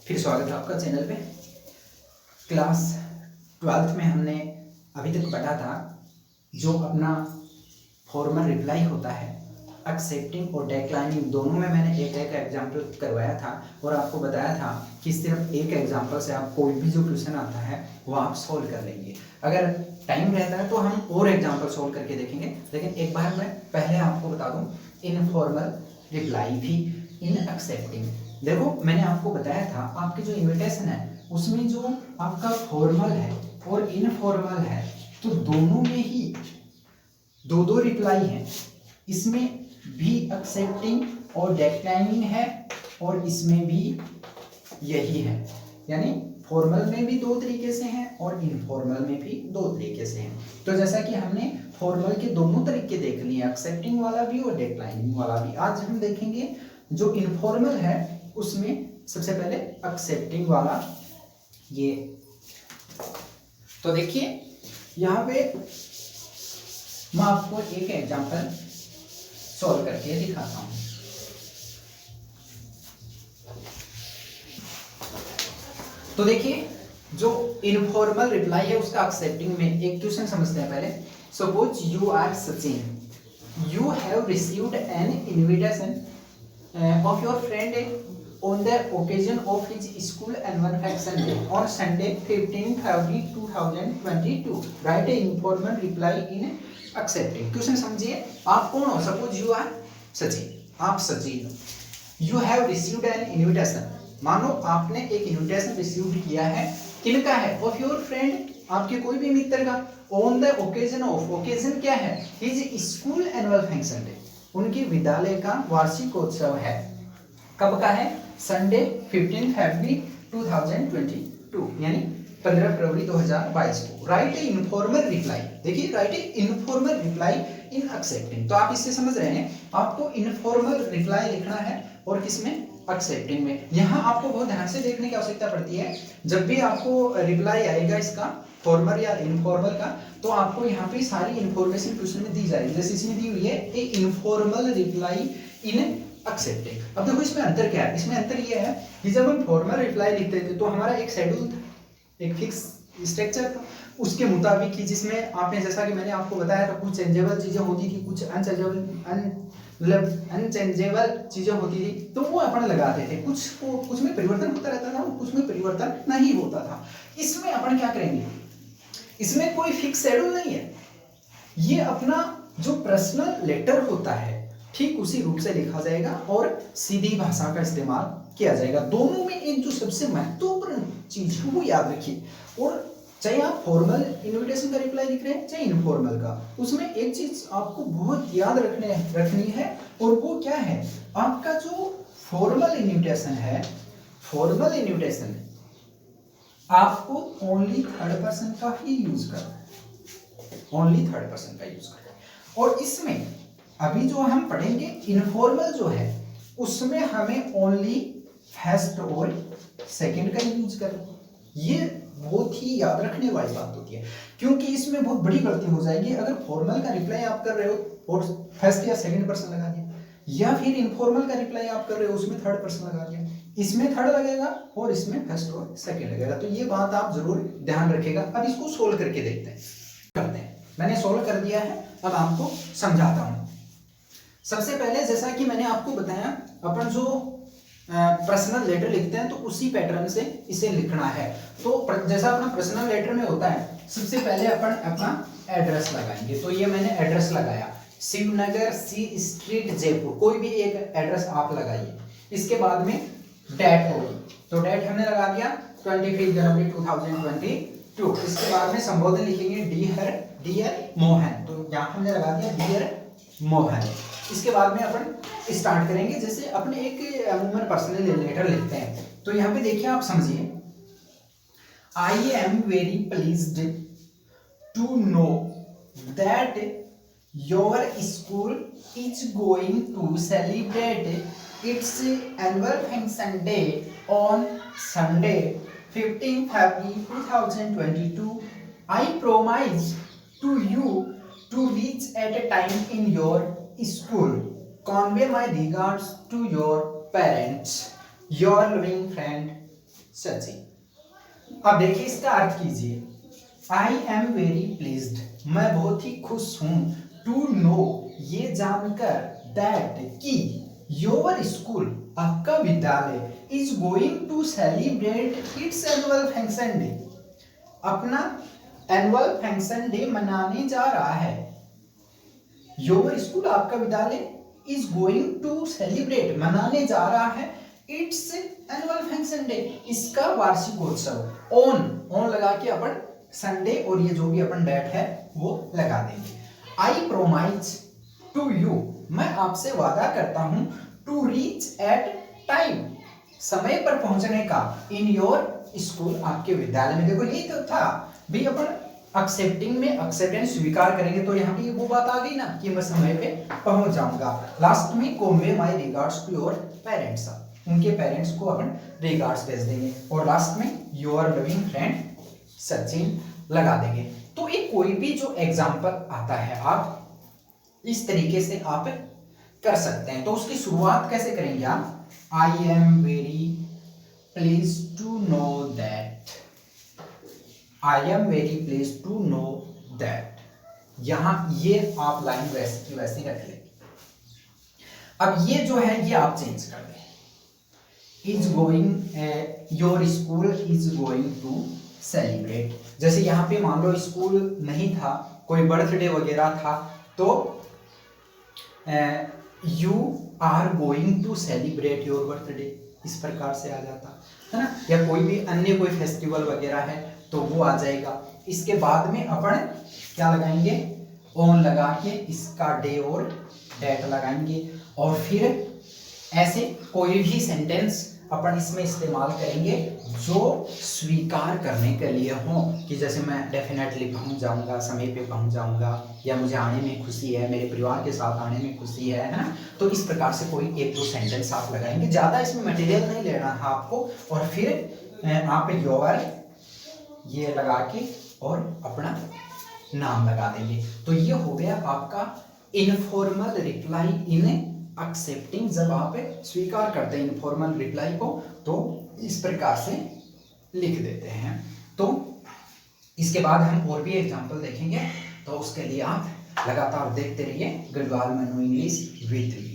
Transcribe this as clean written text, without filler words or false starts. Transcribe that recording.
फिर स्वागत है आपका चैनल पे। क्लास 12th में हमने अभी तक पढ़ा था जो अपना फॉर्मल रिप्लाई होता है, एक्सेप्टिंग और डिक्लाइनिंग दोनों में मैंने एक एक एग्जाम्पल करवाया था और आपको बताया था कि सिर्फ एक एग्जाम्पल से आप कोई भी जो क्वेश्चन आता है वो आप सोल्व कर लेंगे। अगर टाइम रहता है तो हम और एग्जाम्पल सोल्व करके देखेंगे, लेकिन एक बार मैं पहले आपको बता दूं इनफॉर्मल रिप्लाई भी इन एक्सेप्टिंग। देखो मैंने आपको बताया था आपकी जो इन्विटेशन है उसमें जो आपका फॉर्मल है और इनफॉर्मल है तो दोनों में ही दो दो रिप्लाई हैं। इसमें भी एक्सेप्टिंग और डिक्लाइनिंग है और इसमें भी यही है, यानी फॉर्मल में भी दो तरीके से हैं और इनफॉर्मल में भी दो तरीके से हैं। तो जैसा कि हमने फॉर्मल के दोनों तरीके देख लिए, एक्सेप्टिंग वाला भी और डिक्लाइनिंग वाला भी। आज हम देखेंगे जो इनफॉर्मल है उसमें सबसे पहले एक्सेप्टिंग वाला ये। तो देखिए यहाँ पे मैं आपको एक एग्जांपल सॉल्व करके दिखाता हूँ। तो देखिए जो इनफॉर्मल रिप्लाई है उसका एक्सेप्टिंग में एक क्वेश्चन समझते हैं पहले। Suppose you are Sachin, you have received an invitation of your friend on the occasion of his school annual function day on Sunday 15 February 2022. Write an informal reply in accepting. Question समझिए, आप कौन हो? Suppose you are Sachin, आप सचिन हो। You have received an invitation, मानो आपने एक invitation receive किया है। किनका है? ऑफ योर फ्रेंड, आपके कोई भी मित्र का। On the occasion of, occasion क्या है? His school annual function day, उनकी विद्यालय का वार्षिकोत्सव है। कब का है? संडे 15 फरवरी 2022, यानी 15 फरवरी 2022 को। राइट ए इनफॉर्मल रिप्लाई, देखिए right A informal reply in accepting. तो आप इससे समझ रहे हैं आपको इनफॉर्मल रिप्लाई लिखना है और किसमें? एक्सेप्टिंग में। यहाँ आपको बहुत ध्यान से देखने की आवश्यकता पड़ती है। जब भी आपको रिप्लाई आएगा इसका फॉर्मल या इनफॉर्मल का, तो आपको यहाँ पे सारी इंफॉर्मेशन क्वेश्चन में दी जाएगी। जैसे इसमें दी हुई है ए इनफॉर्मल रिप्लाई इन एक्सेप्टिंग। अब देखो इसमें अंतर क्या है? इसमें अंतर ये है कि जब हम फॉर्मल रिप्लाई लिखते थे तो हमारा एक शेड्यूल था, एक फिक्स स्ट्रक्चर था, उसके मुताबिक ही, जिसमें आपने जैसा कि मैंने आपको बताया था कुछ चेंजेबल चीजें होती थी, कुछ अनचेंजेबल चीजें होती थी, तो वो अपन लगाते थे। कुछ में परिवर्तन होता रहता था, कुछ में परिवर्तन नहीं होता था। इसमें अपन क्या करेंगे? इसमें कोई फिक्स शेड्यूल नहीं है, ये अपना जो पर्सनल लेटर होता है ठीक उसी रूप से लिखा जाएगा और सीधी भाषा का इस्तेमाल किया जाएगा। दोनों में एक जो सबसे महत्वपूर्ण चीज है वो याद रखिए। और चाहे आप फॉर्मल इनविटेशन का रिप्लाई लिख रहे हैं चाहे इनफॉर्मल का, उसमें एक चीज आपको बहुत याद रखनी है और वो क्या है? आपका जो फॉर्मल इनविटेशन है, फॉर्मल इनविटेशन आपको ओनली थर्ड पर्सन का ही यूज करना है, ओनली थर्ड पर्सन का यूज करना है। और इसमें अभी जो हम पढ़ेंगे इनफॉर्मल जो है उसमें हमें ओनली फर्स्ट और सेकंड का यूज करना है। ये बहुत ही याद रखने वाली बात होती है, क्योंकि इसमें बहुत बड़ी गलती हो जाएगी अगर फॉर्मल का रिप्लाई आप कर रहे हो और फर्स्ट या सेकंड पर्सन लगा दिया, या फिर इनफॉर्मल का रिप्लाई आप कर रहे हो उसमें थर्ड पर्सन लगा दिया। इसमें थर्ड लगेगा और इसमें फर्स्ट और सेकंड लगेगा। तो ये बात आप जरूर ध्यान रखिएगा। अब इसको सोल्व करके देखते हैं, करते हैं। मैंने सोल्व कर दिया है, अब आपको समझाता हूं। सबसे पहले जैसा कि मैंने आपको बताया, अपन जो पर्सनल लेटर लिखते हैं तो उसी पैटर्न से इसे लिखना है। तो जैसा अपना पर्सनल लेटर में होता है, सबसे पहले अपन अपना एड्रेस लगाएंगे। तो ये मैंने एड्रेस लगाया, शिवनगर सी स्ट्रीट जयपुर, कोई भी एक एड्रेस आप लगाइए। इसके बाद में डेट होगी, तो डेट हमने लगा दिया 25 जनवरी 2022। इसके बाद में संबोधन लिखेंगे डियर मोहन, तो यहाँ हमने लगा दिया डियर मोहन। इसके बाद में अपन स्टार्ट करेंगे, जैसे अपने एक अमूमन पर्सनल लेटर लिखते हैं। तो यहाँ पे देखिए आप समझिए, I am very pleased to know that your school is going to celebrate its annual function day on Sunday 15 February 2022. I promise to you to reach at a time in your school. Convey my regards to your parents. Your loving friend Sachin. अब देखिए इसका अर्थ कीजिए, आई am very pleased, मैं बहुत ही खुश हूं, to know, ये जानकर, दैट, कि, योर स्कूल, आपका विद्यालय, is going to celebrate its annual function day, अपना एनुअल फंक्शन डे मनाने जा रहा है। योर स्कूल, आपका विद्यालय, इज गोइंग टू सेलिब्रेट, मनाने जा रहा है, इट्स एनुअल फंक्शन डे, इसका वार्षिकोत्सव। ऑन लगा के अपन संडे और ये जो भी अपन डेट है वो लगा देंगे। आई प्रोमाइज टू यू, मैं आपसे वादा करता हूं, टू रीच एट टाइम, समय पर पहुंचने का, इन योर स्कूल, आपके विद्यालय में। देखो ये तो था भी, अपन एक्सेप्टिंग में एक्सेप्टेंस स्वीकार करेंगे तो यहाँ पे वो बात आ गई ना कि मैं समय पे पहुंच जाऊंगा। लास्ट में convey my regards to your parents, उनके पेरेंट्स को अपन रिगार्ड्स भेज देंगे, और लास्ट में योर लविंग फ्रेंड सचिन लगा देंगे। तो ये कोई भी जो एग्जाम्पल आता है आप इस तरीके से आप कर सकते हैं। तो उसकी शुरुआत कैसे करेंगे आप, I am very please to know that, I am very please to know that, यहां ये आप लाइन वैसे की वैसे रख लेंगे। अब ये जो है ये आप चेंज कर दें, is going, your school is going to celebrate. जैसे यहाँ पे मान लो स्कूल नहीं था, कोई बर्थडे वगैरह था, तो you are going to celebrate your birthday, इस प्रकार से आ जाता है ना। या कोई भी अन्य कोई फेस्टिवल वगैरह है तो वो आ जाएगा। इसके बाद में अपन क्या लगाएंगे, ऑन लगा के इसका डे और डेट लगाएंगे, और फिर ऐसे कोई भी सेंटेंस अपन इसमें इस्तेमाल करेंगे जो स्वीकार करने के लिए हो, कि जैसे मैं डेफिनेटली पहुंच जाऊंगा, समय पे पहुंच जाऊंगा, या मुझे आने में खुशी है, मेरे परिवार के साथ आने में खुशी है ना। तो इस प्रकार से कोई एक दो सेंटेंस आप लगाएंगे, ज़्यादा इसमें मटेरियल नहीं लेना है आपको, और फिर आप योर ये लगा के और अपना नाम लगा देंगे। तो ये हो गया आपका इनफॉर्मल रिप्लाई इन एक्सेप्टिंग, जब आप स्वीकार करते हैं इनफॉर्मल रिप्लाई को तो इस प्रकार से लिख देते हैं। तो इसके बाद हम और भी एग्जांपल देखेंगे, तो उसके लिए आप लगातार देखते रहिए गढ़वाल मेनू इंग्लिश विद।